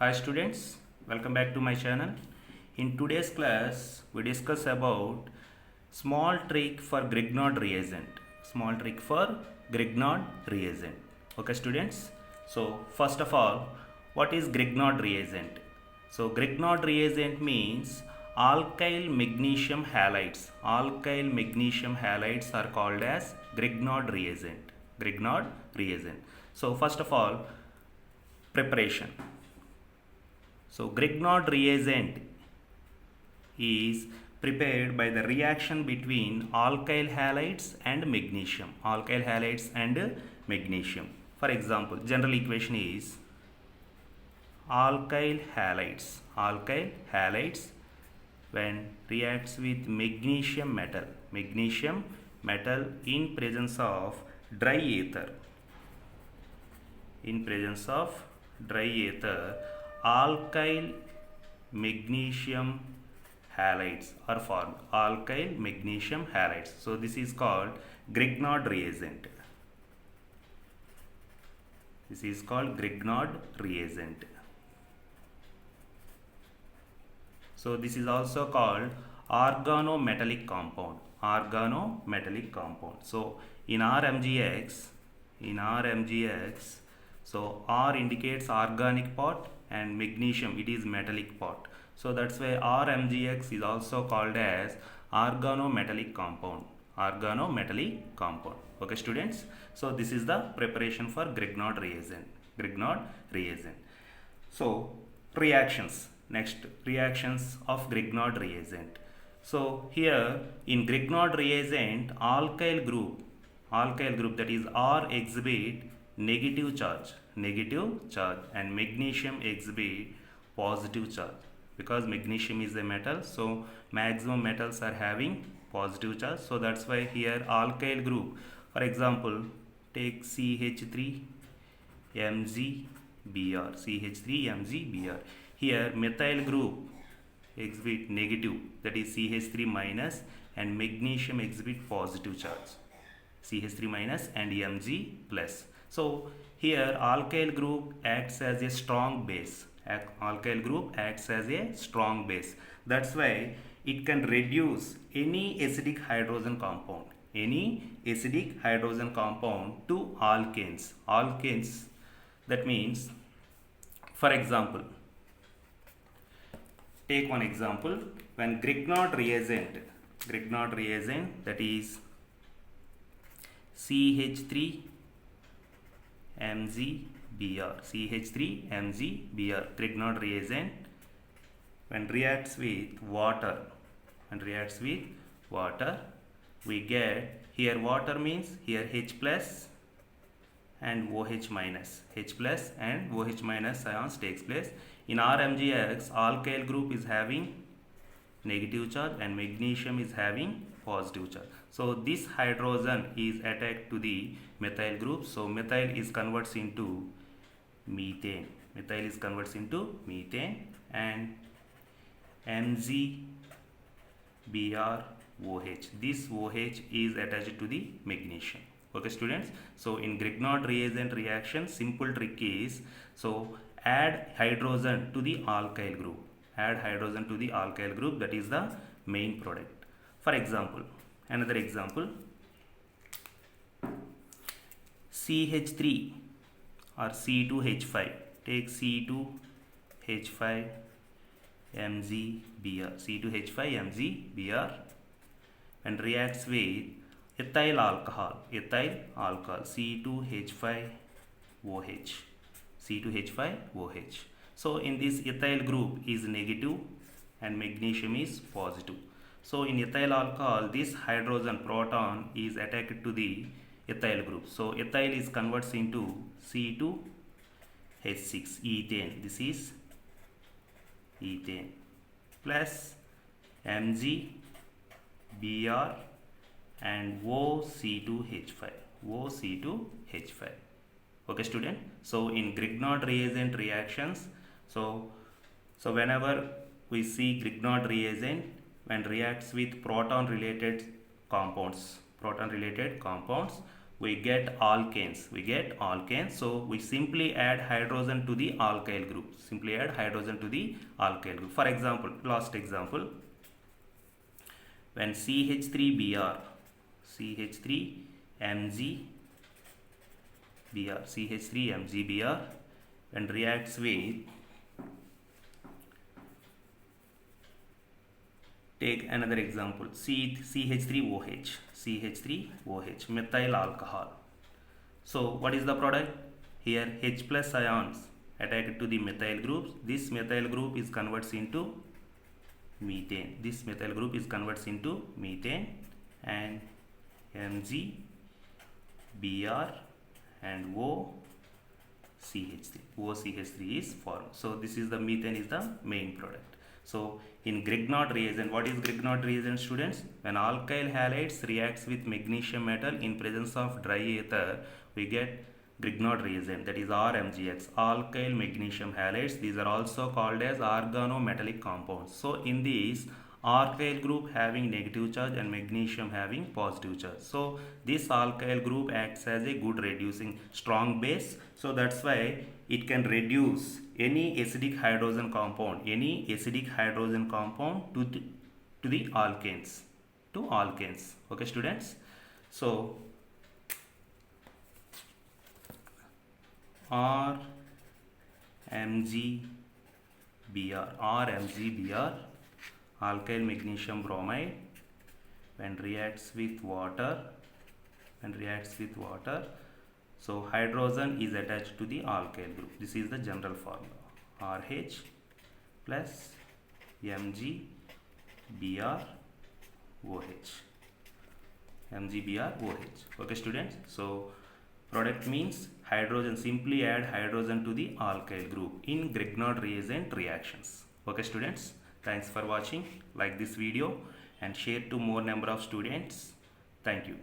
Hi students, welcome back to my channel. In today's class, we discuss about small trick for Grignard reagent. Small trick for Grignard reagent. Okay students, so first of all, what is Grignard reagent? So Grignard reagent means alkyl magnesium halides. Alkyl magnesium halides are called as Grignard reagent. Grignard reagent. So first of all, preparation. So Grignard reagent is prepared by the reaction between alkyl halides and magnesium. Alkyl halides and magnesium. For example, general equation is alkyl halides. Alkyl halides when reacts with magnesium metal in presence of dry ether. In presence of dry ether, alkyl magnesium halides are formed. Alkyl magnesium halides. So this is called Grignard reagent. This is called Grignard reagent. So this is also called organometallic compound. Organometallic compound. So in RMGX, so R indicates organic part and magnesium it is metallic part. So that's why RMGX is also called as organometallic compound. Organometallic compound. Okay students. So this is the preparation for Grignard reagent. Grignard reagent. So reactions. Next, reactions of Grignard reagent. So here in Grignard reagent, alkyl group that is R exhibit negative charge, and magnesium exhibit positive charge. Because magnesium is a metal, so maximum metals are having positive charge. So that's why here alkyl group, for example, take CH3MgBr. Here methyl group exhibit negative, that is CH3 minus, and magnesium exhibit positive charge, CH3 minus and Mg plus. So here alkyl group acts as a strong base. Alkyl group acts as a strong base. That's why it can reduce any acidic hydrogen compound. Any acidic hydrogen compound to alkanes. Alkanes, that means, for example, take one example. When Grignard reagent that is CH3MgBr, Grignard reagent, when reacts with water, we get, here water means here H plus and OH minus. H plus and OH minus ions takes place. In RMGX, alkyl group is having negative charge and magnesium is having positive charge. So this hydrogen is attached to the methyl group. So methyl is converts into methane. And MgBrOH. This OH is attached to the magnesium. Okay students. So in Grignard reagent reaction, simple trick is, so add hydrogen to the alkyl group. That is the main product. For example, another example, CH3 or C2H5. Take C2H5MgBr and reacts with ethyl alcohol, C2H5OH. So in this ethyl group is negative and magnesium is positive. So in ethyl alcohol, this hydrogen proton is attached to the ethyl group. So ethyl is converts into C2H6, ethane. This is ethane plus MgBr and OC2H5. Okay student. So in Grignard reagent reactions, so whenever we see Grignard reagent when reacts with proton related compounds, we get alkanes. We get alkanes. So we simply add hydrogen to the alkyl group. Simply add hydrogen to the alkyl group. For example, last example, when CH3Br, CH3MgBr, CH3MgBr, when reacts with, take another example, CH3OH, CH3OH, methyl alcohol. So what is the product? Here H plus ions attached to the methyl groups. This methyl group is converts into methane. This methyl group is converts into methane, and MgBr and OCH3. OCH3 is formed. So this is the methane is the main product. So in Grignard reagent, what is Grignard reagent, students? When alkyl halides reacts with magnesium metal in presence of dry ether, we get Grignard reagent, that is RMgX, alkyl magnesium halides. These are also called as organometallic compounds. So in these, alkyl group having negative charge and magnesium having positive charge. So this alkyl group acts as a good reducing strong base. So that's why it can reduce any acidic hydrogen compound, to the alkanes, Okay, students. So RMgBr, alkyl magnesium bromide, when reacts with water, so hydrogen is attached to the alkyl group. This is the general formula, RH plus MgBrOH. Okay, students. So product means hydrogen, simply add hydrogen to the alkyl group in Grignard reagent reactions. Okay, students. Thanks for watching. Like this video and share to more number of students. Thank you.